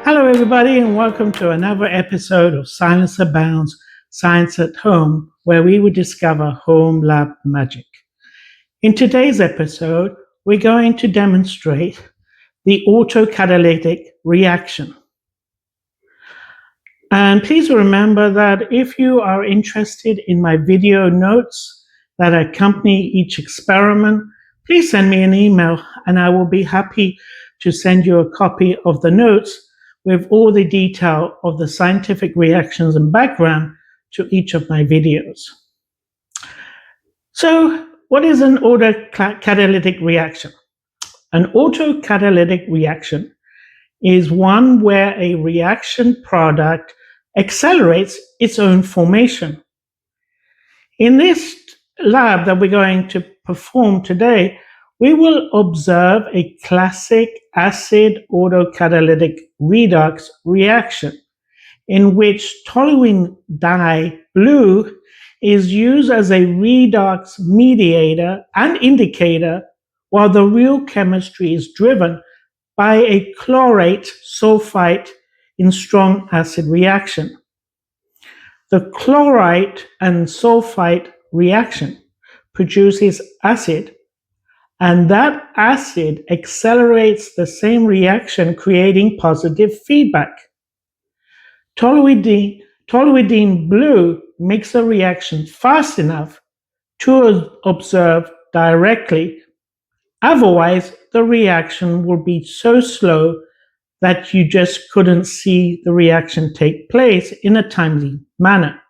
Hello, everybody, and welcome to another episode of Science Abounds, Science at Home, where we will discover home lab magic. In today's episode, we're going to demonstrate the autocatalytic reaction. And please remember that if you are interested in my video notes that accompany each experiment, please send me an email and I will be happy to send you a copy of the notes with all the detail of the scientific reactions and background to each of my videos. So, what is an autocatalytic reaction? An autocatalytic reaction is one where a reaction product accelerates its own formation. In this lab that we're going to perform today, we will observe a classic acid autocatalytic redox reaction in which toluene dye blue is used as a redox mediator and indicator, while the real chemistry is driven by a chlorate sulfite in strong acid reaction. The chlorite and sulfite reaction produces acid, and that acid accelerates the same reaction, creating positive feedback. Toluidine blue makes the reaction fast enough to observe directly. Otherwise, the reaction will be so slow that you just couldn't see the reaction take place in a timely manner.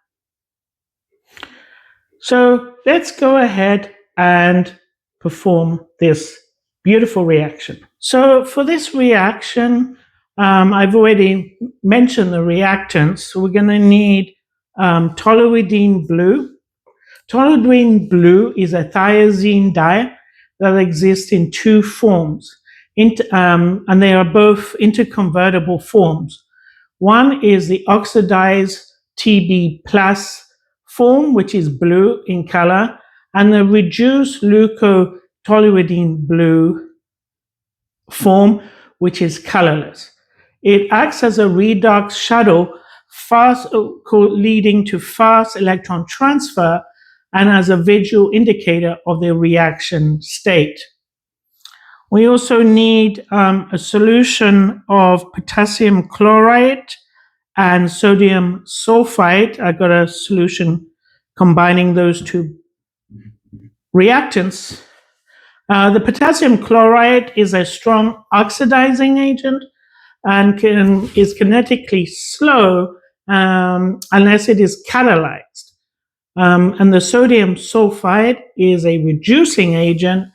So let's go ahead and perform this beautiful reaction. So for this reaction, I've already mentioned the reactants. So we're going to need toluidine blue. Toluidine blue is a thiazine dye that exists in two forms, and they are both interconvertible forms. One is the oxidized Tb plus form, which is blue in color, and the reduced leucotoluidine blue form, which is colorless. It acts as a redox shuttle, leading to fast electron transfer and as a visual indicator of the reaction state. We also need a solution of potassium chloride and sodium sulfite. I got a solution combining those two reactants. The potassium chloride is a strong oxidizing agent and is kinetically slow unless it is catalyzed. And the sodium sulfide is a reducing agent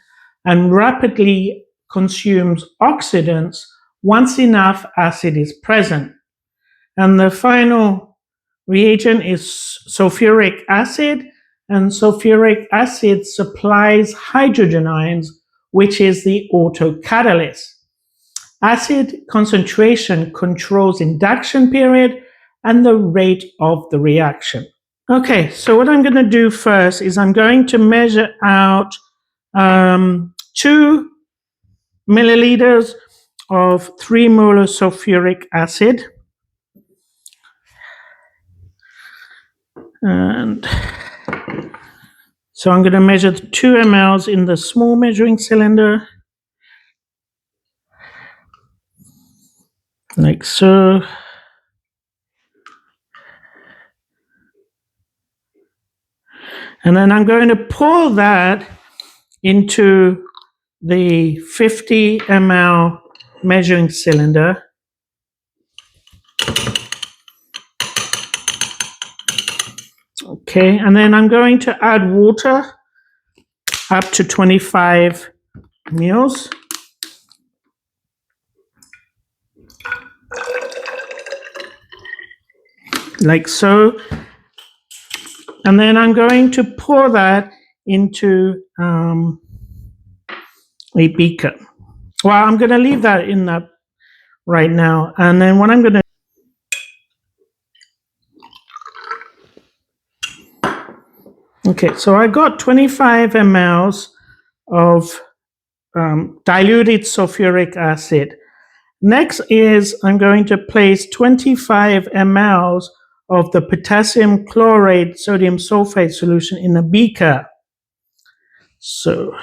and rapidly consumes oxidants once enough acid is present. And the final reagent is sulfuric acid, and sulfuric acid supplies hydrogen ions, which is the autocatalyst. Acid concentration controls induction period and the rate of the reaction. Okay, so what I'm going to do first is I'm going to measure out 2 milliliters of 3 molar sulfuric acid. And so I'm going to measure 2 mLs in the small measuring cylinder, like so. And then I'm going to pour that into the 50 ml measuring cylinder. Okay, and then I'm going to add water up to 25 mL. Like so. And then I'm going to pour that into a beaker. Well, I'm going to leave that in that right now. And then what I'm going to Okay, so I got 25 mLs of diluted sulfuric acid. Next is I'm going to place 25 mLs of the potassium chlorate sodium sulfate solution in a beaker. So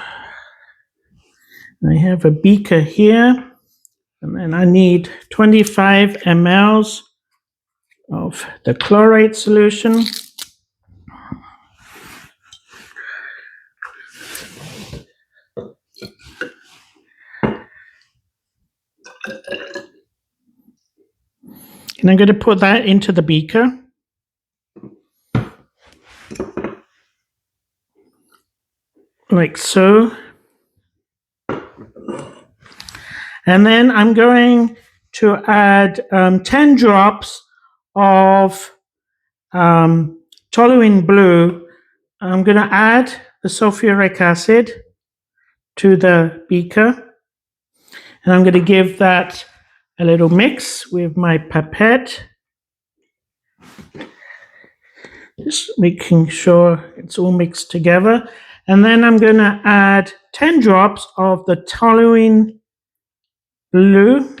I have a beaker here, and then I need 25 mLs of the chlorate solution. And I'm going to put that into the beaker. Like so. And then I'm going to add 10 drops of toluene blue. I'm going to add the sulfuric acid to the beaker. And I'm going to give that a little mix with my pipette. Just making sure it's all mixed together. And then I'm going to add 10 drops of the toluene blue.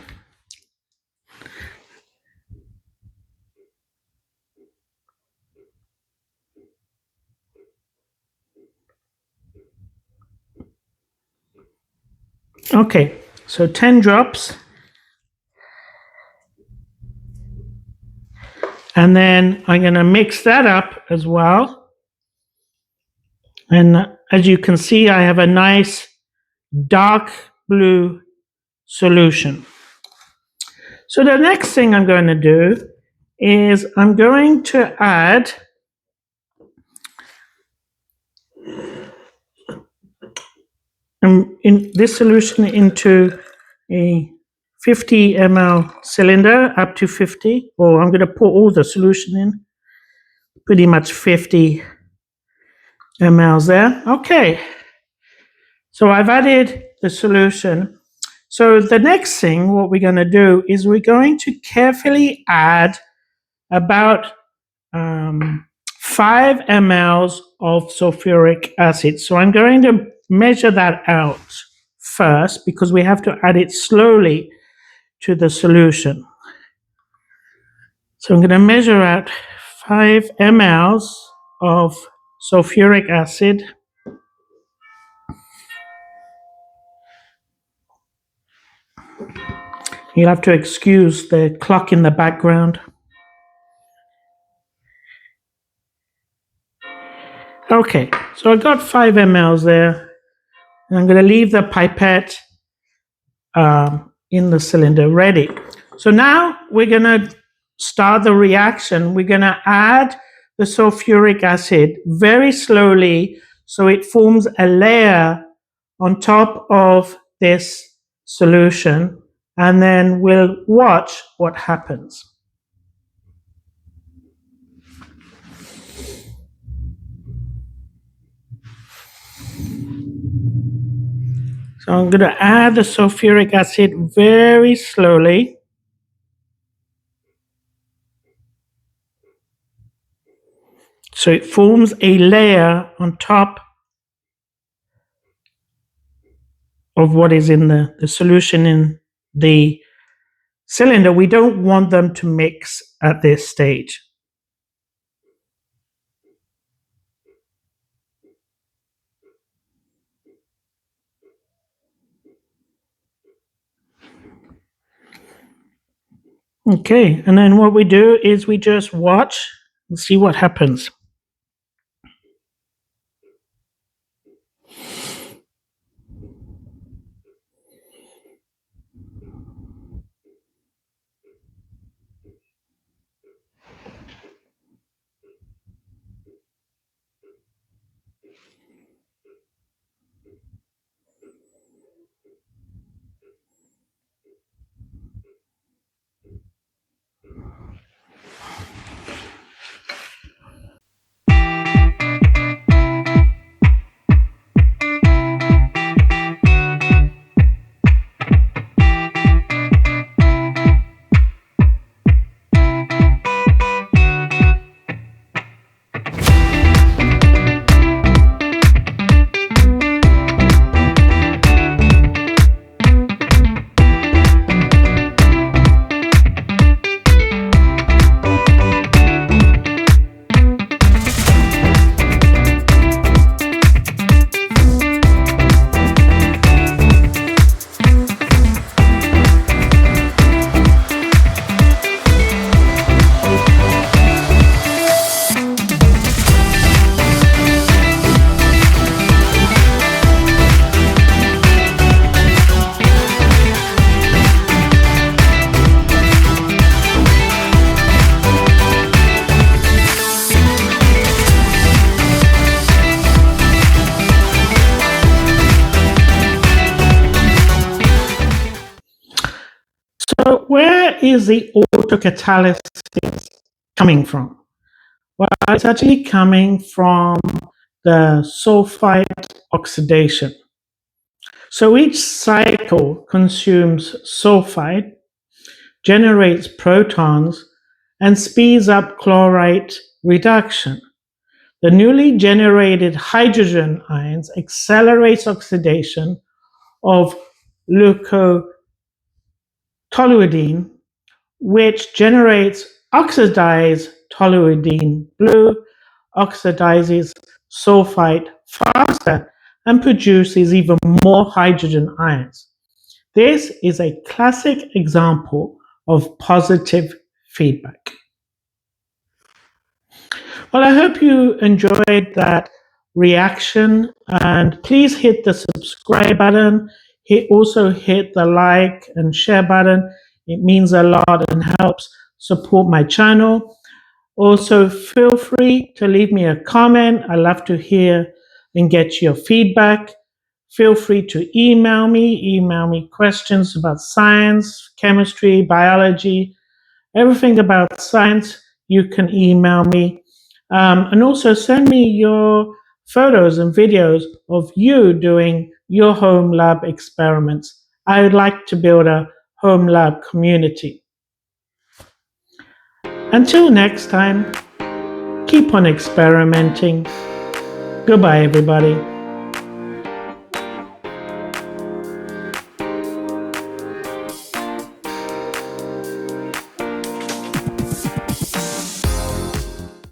Okay, so 10 drops. And then I'm going to mix that up as well. And as you can see, I have a nice dark blue solution. So the next thing I'm going to do is I'm going to add in this solution into a 50 ml cylinder, up to 50, or I'm going to pour all the solution in, pretty much 50 mLs there. Okay, so I've added the solution. So the next thing, what we're going to do is we're going to carefully add about 5 mLs of sulfuric acid. So I'm going to measure that out first because we have to add it slowly to the solution. So I'm going to measure out 5 mLs of sulfuric acid. You'll have to excuse the clock in the background. Okay, so I got 5 mLs there. And I'm going to leave the pipette in the cylinder ready. So now we're going to start the reaction. We're going to add the sulfuric acid very slowly so it forms a layer on top of this solution, and then we'll watch what happens. So I'm going to add the sulfuric acid very slowly. So it forms a layer on top of what is in the solution in the cylinder. We don't want them to mix at this stage. Okay, and then what we do is we just watch and see what happens. where is the autocatalysis coming from? Well, it's actually coming from the sulfide oxidation. So each cycle consumes sulfide, generates protons, and speeds up chloride reduction. The newly generated hydrogen ions accelerates oxidation of leucotoluidine, which generates oxidized toluidine blue, oxidizes sulfide faster, and produces even more hydrogen ions. This is a classic example of positive feedback. Well, I hope you enjoyed that reaction, and please hit the subscribe button. Also hit the like and share button. It means a lot and helps support my channel. Also, feel free to leave me a comment. I love to hear and get your feedback. Feel free to email me questions about science, chemistry, biology, everything about science. You can email me. And also send me your photos and videos of you doing your home lab experiments. I would like to build a home lab community. Until next time, keep on experimenting. Goodbye, everybody.